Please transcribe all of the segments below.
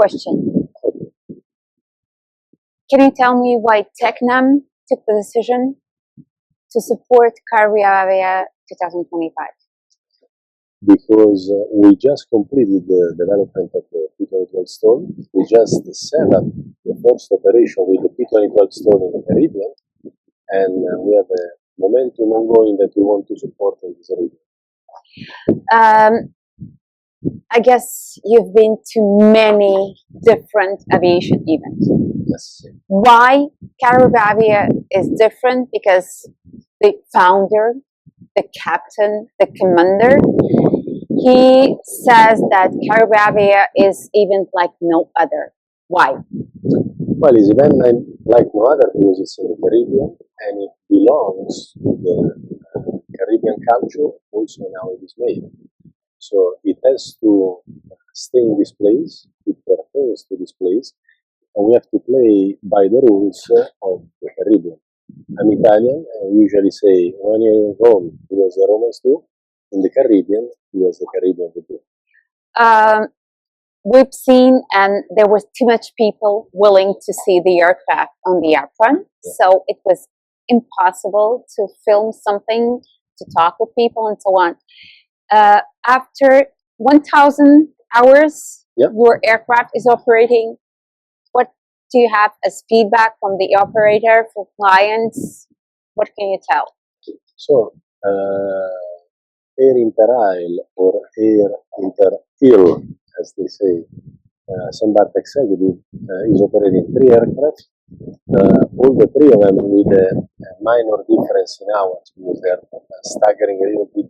question. Can you tell me why Tecnam took the decision to support CARIBAVIA 2025? Because we just completed the development of the P2012 STOL. We just set up the first operation with the P2012 STOL in the Caribbean, and we have a momentum ongoing that we want to support in this region. I guess you've been to many different aviation events. Yes. Why CARIBAVIA is different? Because the founder, the captain, the commander, he says that CARIBAVIA is event like no other. Why? Well, it's event like no other because it's in the Caribbean and it belongs to the Caribbean culture, also in how it is made. So it has to stay in this place, it pertains to this place, and we have to play by the rules of the Caribbean. I'm Italian, and we usually say, when you're in Rome, do as the Romans do. In the Caribbean, do as the Caribbean would do. We've seen, and there was too much people willing to see the aircraft on the apron, so it was impossible to film something, to talk with people, and so on. After 1,000 hours, your aircraft is operating. What do you have as feedback from the operator, for clients? What can you tell? So, air inter-aisle or air inter-ill, as they say, StBarth Executive is operating 3 aircraft, all the 3 of them with a minor difference in hours, because they're staggering a little bit.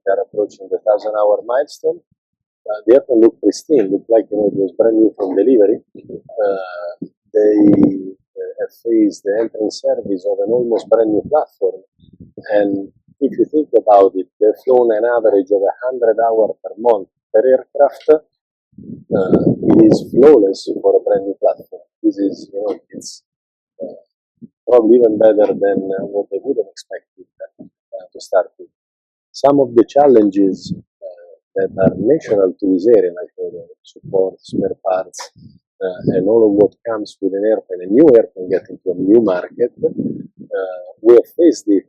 They're approaching the 1,000-hour milestone. The aircraft look pristine, look like it was brand new from delivery. They have faced the entering service of an almost brand new platform, and if you think about it, they've flown an average of 100 hours per month per aircraft. It is flawless for a brand new platform. This is, it's probably even better than what they would have expected to start with. Some of the challenges that are natural to this area, like support, spare parts, and all of what comes with an airplane, a new airplane getting to a new market, we have faced it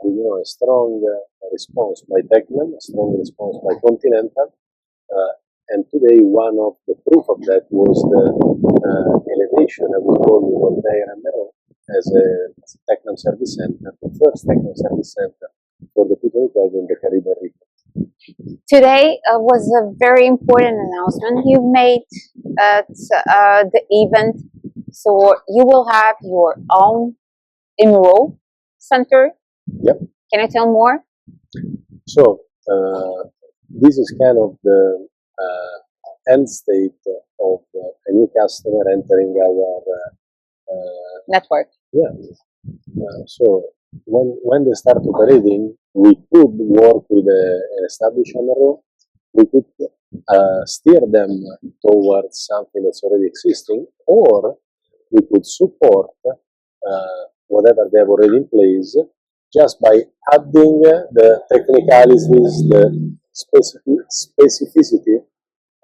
with a strong response by Tecnam, a strong response by Continental, and today one of the proof of that was the elevation that we call the Voltaire and Meron as a Tecnam service center, the first Tecnam service center for the P2012 in the Caribbean region. Today was a very important announcement you made at the event. So you will have your own MRO center. Yep. Can you tell more? So this is kind of the end state of a new customer entering our network. Yeah. So when they start operating, we could work with an established MRO. We could steer them towards something that's already existing, or we could support whatever they have already in place just by adding the technicalities, the specificity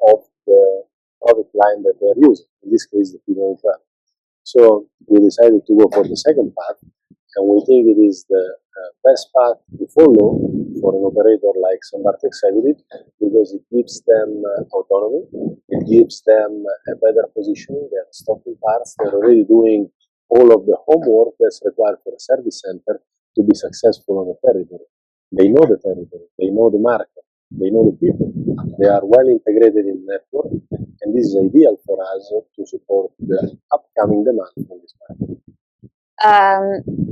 of the product line that they're using, in this case the P2012. So we decided to go for the second path, and we think it is the best path to follow for an operator like StBarth Executive, because it gives them autonomy, it gives them a better positioning, they're stocking parts, they're already doing all of the homework that's required for a service center to be successful on the territory. They know the territory, they know the market, they know the people, they are well integrated in the network, and this is ideal for us to support the upcoming demand from this market.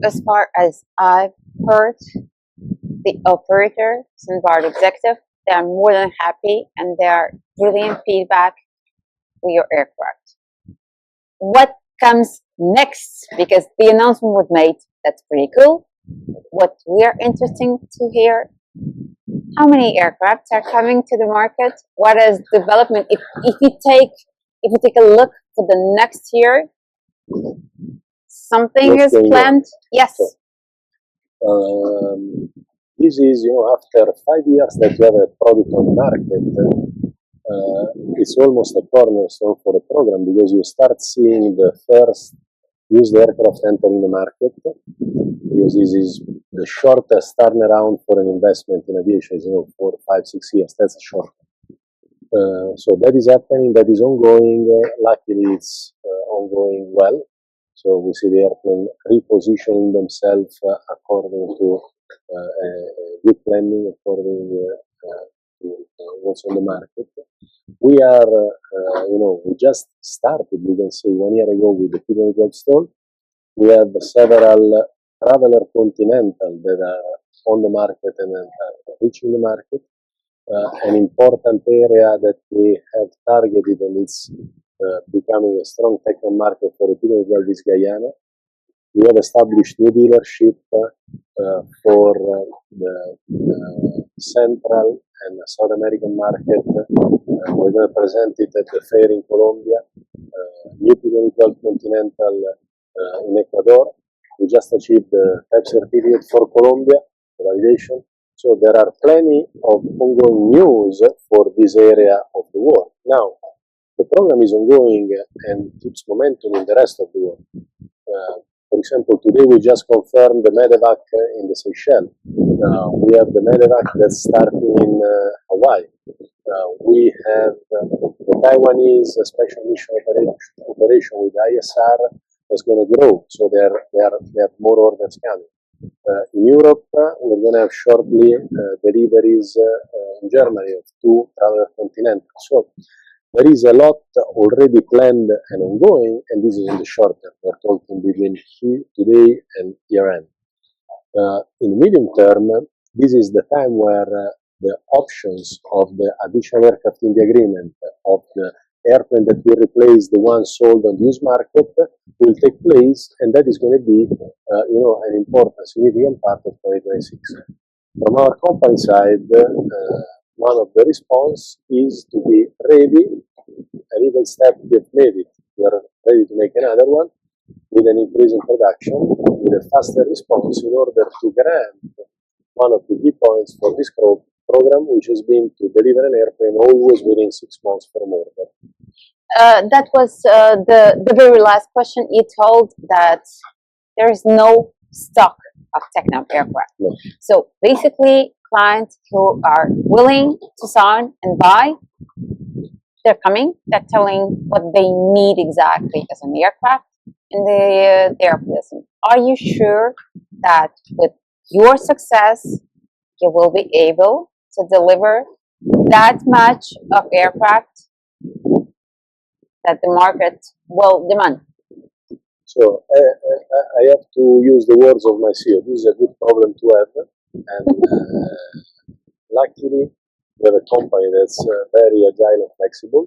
As far as I've heard, the operator, StBarth Executive, they are more than happy and they are brilliant feedback for your aircraft. What comes next? Because the announcement was made, that's pretty cool. What we are interested to hear, how many aircraft are coming to the market? What is development? If you take a look for the next year, something is planned. Yes. This is, after 5 years that you have a product on the market, it's almost a cornerstone for the program because you start seeing the first used aircraft entering the market, because this is the shortest turnaround for an investment in aviation, is 4, 5, 6 years. That's a short. So that is happening, that is ongoing. Luckily, it's ongoing well. So we see the airplane repositioning themselves according to good planning, according to what's on the market. We are, we just started, we can say 1 year ago with the P2012 STOL. We have several Traveler Continental that are on the market and are reaching the market. An important area that we have targeted and it's becoming a strong Tecnam market for the P2012 is Guyana. We have established new dealership for the Central and South American market. We're going to present it at the fair in Colombia. New P2012 Continental in Ecuador. We just achieved the type certificate for Colombia, validation. So there are plenty of ongoing news for this area of the world. Now, the program is ongoing and keeps momentum in the rest of the world. For example, today we just confirmed the medevac in the Seychelles. We have the medevac that's starting in Hawaii. We have the Taiwanese special mission operation with ISR that's going to grow. So they have more orders coming. In Europe, we're going to have shortly deliveries in Germany of 2 Traveler Continental. So there is a lot already planned and ongoing, and this is in the short term. We're talking between today and year end. In the medium term, this is the time where the options of the additional aircraft in the agreement of the airplane that will replace the one sold on the used market will take place, and that is going to be, an important, significant part of 2026. From our company side, one of the response is to be ready. A little step we've made it. We are ready to make another one with an increase in production, with a faster response in order to grant one of the key points for this program, which has been to deliver an airplane always within 6 months from order. That was the very last question. You told that there is no stock of Tecnam aircraft. No. So basically, clients who are willing to sign and buy, they're coming. They're telling what they need exactly as an aircraft, and they are placing. Are you sure that with your success, you will be able to deliver that much of aircraft that the market will demand? So I have to use the words of my CEO. This is a good problem to have, and luckily we have a company that's very agile and flexible.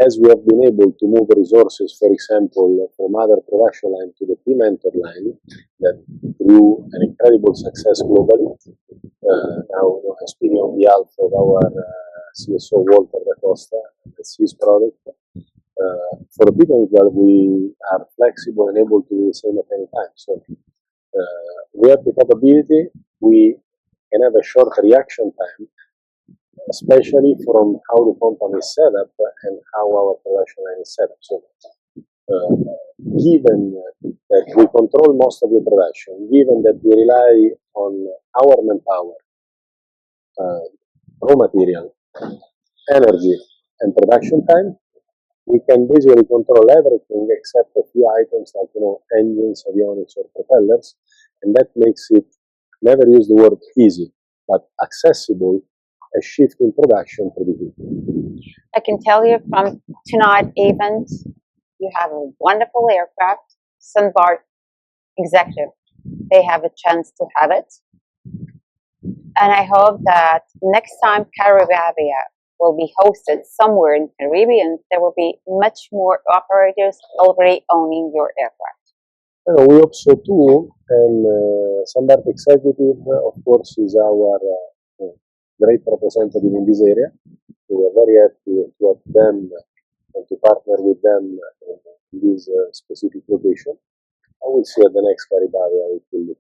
As we have been able to move resources, for example, from other production line to the P-Mentor line, that grew an incredible success globally. Now, speaking on behalf of our CSO Walter Da Costa, that's his product. For the P2012, we are flexible and able to do the same at any time. So we have the capability. We can have a short reaction time, especially from how the company is set up and how our production line is set up. So, given that we control most of the production, given that we rely on our manpower, raw material, energy, and production time, we can basically control everything except a few items like, engines, avionics, or propellers, and that makes it, never use the word easy, but accessible, a shift in production pretty quickly. I can tell you from tonight's event, you have a wonderful aircraft, StBarth Executive. They have a chance to have it. And I hope that next time CARIBAVIA will be hosted somewhere in Caribbean, there will be much more operators already owning your aircraft. We hope so too, and StBarth Executive, of course, is our great representative in this area. We are very happy to have them and to partner with them in this specific location. I will see at the next CARIBAVIA how it will look.